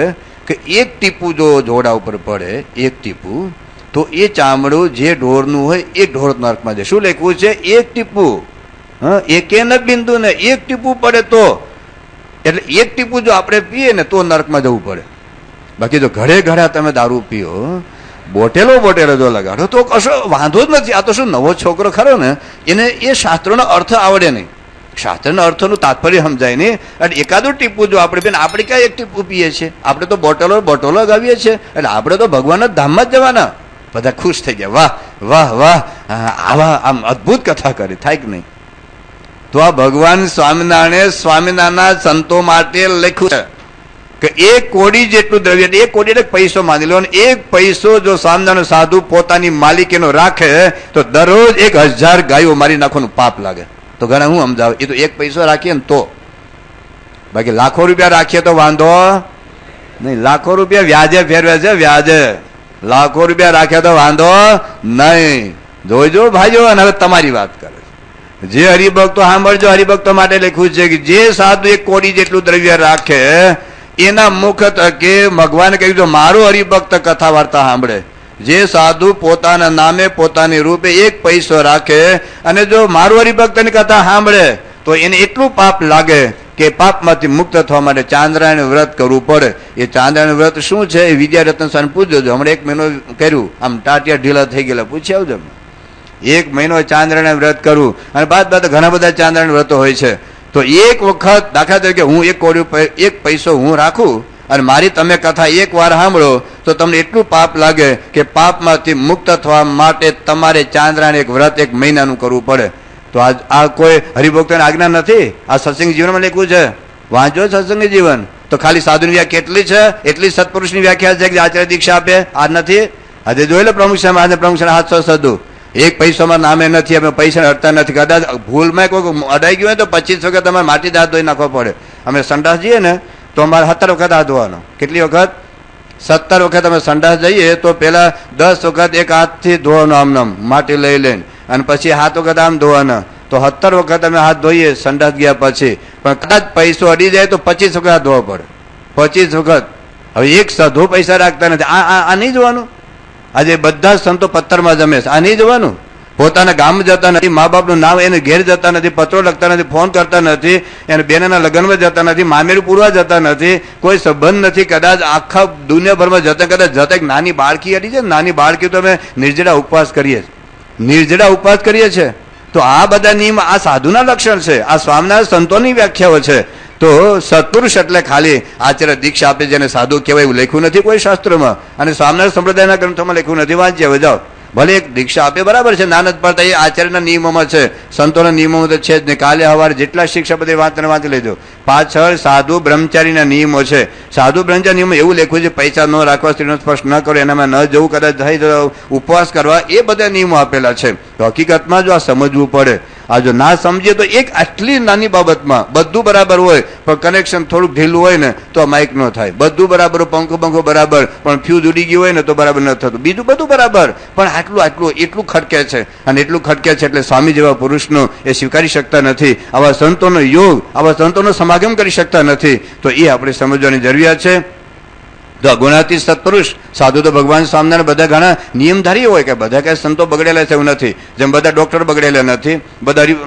કે એક ટીપું જો જોડા ઉપર પડે, એક ટીપું, તો એ ચામડું જે ઢોરનું હોય એ ઢોર નરકમાં જાય. શું લખ્યું છે? એક ટીપું, હા, એકે ન બિંદુ ને એક ટીપું પડે તો, એટલે એક ટીપું જો આપણે પીએ ને તો નરકમાં જવું પડે. બાકી જો ઘરે ઘરે તમે દારૂ પીઓ, બોટેલો જો લગાડો તો કશો વાંધો જ નથી. આ તો શું નવો છોકરો ખરો ને એને એ શાસ્ત્રોનો અર્થ આવડે નહીં, શાસ્ત્રના અર્થોનું તાત્પર્ય સમજાય નહીં. અને એકાદું ટીપું જો આપણે આપણે ક્યાં એક ટીપું પીએ છીએ? આપણે તો બોટલો લગાવીએ છીએ. એટલે આપણે તો ભગવાનના ધામમાં જ જવાના. બધા ખુશ થઈ ગયા, વાહ વાહ વાહ, આવા આમ અદભુત કથા કરી, થાય કે નહીં? તો આ ભગવાન સ્વામિનારાયણના સંતો માટે લખ્યું છે કે એક કોડી જેટલું દ્રવ્ય, એક કોડી એટલે પૈસો માની લો, એક પૈસો જો સ્વામિનારાયણ સાધુ પોતાની માલિકીનો રાખે તો દરરોજ 1000 ગાયો મારી નાખવાનું પાપ લાગે. તો ઘણા હું સમજાવે, એ તો એક પૈસો રાખીએ ને તો. બાકી લાખો રૂપિયા રાખીએ તો વાંધો નહીં. લાખો રૂપિયા વ્યાજે ફેરવે છે, વ્યાજે. લાખો રૂપિયા રાખ્યા તો વાંધો નહીં. જોઈજો ભાઈઓ. અને હવે તમારી વાત કરે જે હરિભક્તો સાંભળજો, હરિભક્તો માટે લખ્યું છે કે જે સાધુ એક કોડી જેટલું દ્રવ્ય રાખે એના મુખ થકે ભગવાને કહ્યું મારું હરિભક્ત કથા વાર્તા સાંભળે. જે સાધુ પોતાના નામે પોતાની રૂપે એક પૈસો રાખે અને જો મારું હરિભક્તની કથા સાંભળે તો એને એટલું પાપ લાગે કે પાપમાંથી મુક્ત થવા માટે ચાંદ્રાયણ વ્રત કરવું પડે. એ ચાંદ્રાયણ વ્રત શું છે એ વિદ્યારત્ન સ્વામી પૂછજો. હમણાં 1 મહિનો કર્યું, આમ ટાટિયા ઢીલા થઈ ગયેલા, પૂછી આવજો. 1 મહિનો ચાંદ્રાયણ વ્રત કરવું, અને બાદ ઘણા બધા ચાંદ્રાયણ વ્રતો હોય છે. તો એક વખત દાખલા તરીકે હું એક પૈસો હું રાખું અને મારી તમે કથા એક વાર સાંભળો તો તમને એટલું પાપ લાગે કે પાપમાંથી મુક્ત થવા માટે તમારે ચાંદ્રાયણ એક વ્રત 1 મહિનાનું કરવું પડે. તો આ કોઈ હરિભક્તોની આજ્ઞા નથી, આ સત્સંગ જીવનમાં લખ્યું છે. વાંચો સત્સંગી જીવન તો ખાલી સાધુની વ્યાખ્યા કેટલી છે, એટલી સત્પુરુષની વ્યાખ્યા છે કે આચાર્ય દીક્ષા આપે. આ નથી, આજે જોઈ લો પ્રમુખ સાહેબ, આજે પ્રમુખ સાહેબ 700 સાધુ, એક પૈસામાં નામે નથી, અમે પૈસા અડતા નથી. કદાચ ભૂલમાં કોઈ અડાઈ ગયું હોય તો 25 વખત તમારે માટી હાથ ધોઈ નાખવા પડે. અમે સંડાસ જઈએ ને તો અમારે 17 વખત હાથ ધોવાનો. કેટલી વખત? 17 વખત અમે સંડાસ જઈએ તો પેલા 10 વખત એક હાથથી ધોવાનો, આમ માટી લઈ લઈને, અને પછી 7 વખત આમ ધોવાના. તો 17 વખત અમે હાથ ધોઈએ સંડાસ ગયા પછી. પણ કદાચ પૈસો અડી જાય તો 25 વખત હાથ ધોવા પડે, 25 વખત. હવે એક સાધુ પૈસા રાખતા નથી, આ નહીં જોવાનું. આજે બધા સંતો પથ્થરમાં જમે છે, આ નહીં જોવાનું. પોતાના ગામ જતા નથી, મા બાપનું નામ એને ઘેર જતા નથી, પત્રો લખતા નથી, ફોન કરતા નથી, એને બેનના લગ્નમાં જતા નથી, મામેરું પૂરવા જતા નથી, કોઈ સંબંધ નથી. કદાચ આખા દુનિયાભરમાં જતા, કદાચ જતા એક નાની બાળકી હતી છે, નાની બાળકી તો અમે નિર્જળા ઉપવાસ કરીએ છીએ. તો આ બધા નિયમ આ સાધુના લક્ષણ છે, આ સ્વામિનારાયણ સંતોની વ્યાખ્યાઓ છે. તો સત્પુરુષ એટલે ખાલી આચાર્ય દીક્ષા આપે જેને સાધુ કહેવાય એવું લખ્યું નથી કોઈ શાસ્ત્રમાં, અને સ્વામિનારાયણ સંપ્રદાયના ગ્રંથોમાં લખ્યું નથી. વાંચીએ હવે જાઓ. ભલે એક દીક્ષા આપે બરાબર છે, નાનદ પડતા એ આચાર્યના નિયમોમાં છે, સંતોના નિયમોમાં તો છે જ નહીં. કાલે સવારે જેટલા શિક્ષા બધે વાંચી લેજો. પાછળ સાધુ બ્રહ્મચારીના નિયમો છે. સાધુ બ્રહ્મચારી નિયમો એવું લખ્યું છે પૈસા ન રાખવા, સ્ત્રીનો સ્પર્શ ન કરો, એનામાં ન જવું, કદાચ થઈ ઉપવાસ કરવા, એ બધા નિયમો આપેલા છે. તો હકીકતમાં જો આ સમજવું પડે. આ જો ના સમજીએ તો એક આટલી નાની બાબતમાં બધું બરાબર હોય પણ કનેક્શન થોડુંક ઢીલું હોય ને તો માઇક ન થાય. બધું બરાબર, પંખો બરાબર, પણ ફ્યુઝ ઉડી ગયું હોય ને તો બરાબર ન થતું. બીજું બધું બરાબર, પણ એટલું ખટકે છે. અને એટલું ખટકે છે એટલે સ્વામી જેવા પુરુષનો એ સ્વીકારી શકતા નથી. આવા સંતોનો યોગ, આવા સંતોનો સમાગમ કરી શકતા નથી. તો એ આપણે સમજવાની જરૂરિયાત છે. તો ગુણાતીત સત્પુરુષ સાધુ તો ભગવાન સ્વામિનારાયણ બધા ઘણા નિયમધારી હોય કે બધા કઈ સંતો બગડેલા છે એવું નથી. જેમ બધા ડોક્ટર બગડેલા નથી,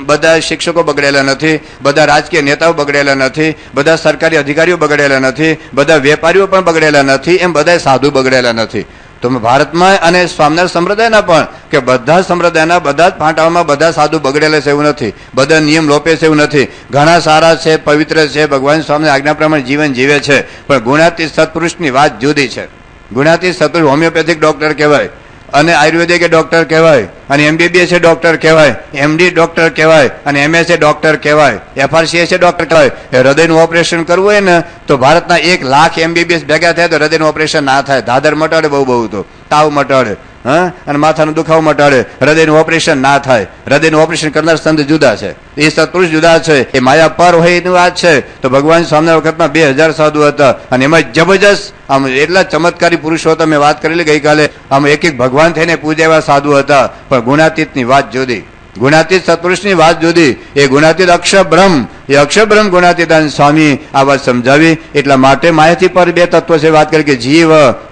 બધા શિક્ષકો બગડેલા નથી, બધા રાજકીય નેતાઓ બગડેલા નથી, બધા સરકારી અધિકારીઓ બગડેલા નથી, બધા વેપારીઓ પણ બગડેલા નથી, એમ બધા સાધુ બગડેલા નથી. તો ભારતમાં અને સ્વામિનારાયણ સંપ્રદાયના પણ કે બધા સંપ્રદાયના બધા જ ફાંટાઓમાં બધા સાધુ બગડેલા છે એવું નથી, બધા નિયમ લોપે છે એવું નથી. ઘણા સારા છે, પવિત્ર છે, ભગવાન સ્વામીની આજ્ઞા પ્રમાણે જીવન જીવે છે. પણ ગુણાતીત સત્પુરુષની વાત જુદી છે. ગુણાતીત સત્પુરુષ હોમિયોપેથિક ડોક્ટર કહેવાય, અને આયુર્વેદિક ડોક્ટર કહેવાય, અને MBBS ડોક્ટર કહેવાય, MD ડોક્ટર કહેવાય, અને MS ડોક્ટર કહેવાય, FRCS ડોક્ટર કહેવાય. હૃદયનું ઓપરેશન કરવું હોય ને તો ભારતના 1 લાખ MBBS ભેગા થાય તો હૃદયનું ઓપરેશન ના થાય. દાદર મટાડે, બહુ તો તાવ મટાડે. હા, અને માથાનો દુખાવો મટાડે, હૃદયનું ઓપરેશન ના થાય. હૃદયનું ઓપરેશન કરનાર સંત જુદા છે, એ સત્પુરુષ જુદા છે, એ માયા પર હોય એની વાત છે. તો ભગવાન સ્વામિના વખતમાં 2000 સાધુ હતા, અને એમાં જબરજસ્ત આમ એટલા ચમત્કારી પુરુષો હતા. મેં વાત કરેલી ગઈકાલે, આમ એક એક ભગવાન થઈને પૂજ્યા એવા સાધુ હતા. પણ ગુણાતીતની વાત જુદી, ગુણાતીત સત્પુરુષની વાત જુદી. એ ગુણાતીત અક્ષર બ્રહ્મ, એ અક્ષર બ્રહ્મ ગુણાતીતાન સ્વામી આ વાત સમજાવી. એટલા માટે માયાથી પર બે તત્વો છે. વાત કરી કે જીવ,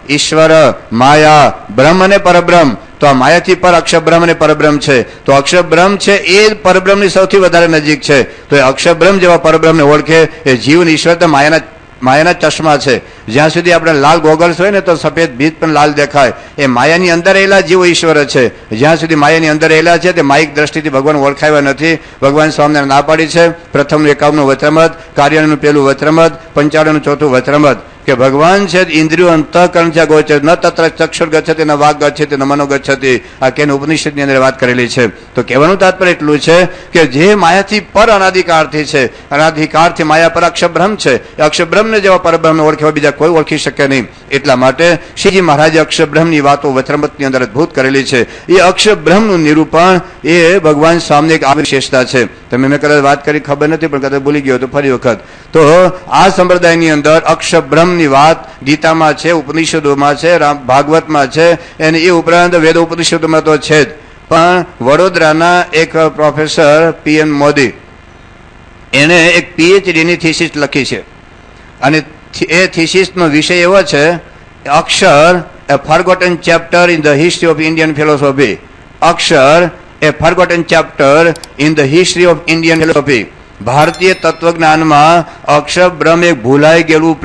ઈશ્વર, માયા, બ્રહ્મ અને પરબ્રહ્મ. તો આ માયાથી પર અક્ષર બ્રહ્મ અને પરબ્રહ્મ છે. તો અક્ષર બ્રહ્મ છે એ પરબ્રહ્મની સૌથી વધારે નજીક છે. તો એ અક્ષર બ્રહ્મ જેવા પરબ્રહ્મને ઓળખે. એ જીવ અને ઈશ્વર તો માયાના ચશ્મા છે. જ્યાં સુધી આપણે લાલ ગોગલ્સ હોય ને તો સફેદ ભીત પણ લાલ દેખાય. એ માયાની અંદર રહેલા જીવો ઈશ્વર છે. જ્યાં સુધી માયાની અંદર રહેલા છે તે માયિક દ્રષ્ટિથી ભગવાન ઓળખાવ્યા નથી. ભગવાન સ્વામિનારાયણ ના પાડી છે. પ્રથમનું 51નું વચ્રમત, કાર્યનું 1લું વચ્રમત, 95નું 4થું વચ્રમત, કે ભગવાન છે ઇન્દ્રિયો અંતઃકરણ છે ગોચર, ન તત્ર ચક્ષુર ગચ્છતિ ન વાગ ગચ્છતિ ન મનો ગચ્છતિ. આ કેન ઉપનિષદની અંદર વાત કરેલી છે. તો કહેવાનું તાત્પર્ય એટલું છે કે જે માયાથી પર અનાધિકારથી છે, અનાધિકારથી માયા પર અક્ષર બ્રહ્મ છે, એ અક્ષર બ્રહ્મને જેવા પરબ્રહ્મને ઓળખવા બીજા કોઈ ઓળખી શકે નહીં. એટલા માટે શ્રીજી મહારાજે અક્ષર બ્રહ્મની વાતો વચ્રમતની અંદર અદભુત કરેલી છે. એ અક્ષર બ્રહ્મનું નિરૂપણ એ ભગવાન સામે એક આવી વિશેષતા છે. તમે મેં કદાચ વાત કરી ખબર નથી, પણ કદાચ ભૂલી ગયો તો ફરી વખત. તો આ સંપ્રદાયની અંદર અક્ષર બ્રહ્મની વાત ગીતામાં છે, ઉપનિષદોમાં છે, ભાગવતમાં છે, અને એ ઉપરાંત વેદ ઉપનિષદોમાં તો છે જ. પણ વડોદરાના એક પ્રોફેસર PM મોદી, એને એક PhDની થીસીસ લખી છે, અને એ થીસીસનો વિષય એવો છે Akshar a forgotten chapter in the history of Indian philosophy. Akshar a forgotten chapter in the history of Indian philosophy. ભારતીય તત્વજ્ઞાનમાં અક્ષર બ્રહ્મ એક ભૂલાઈ ગયેલું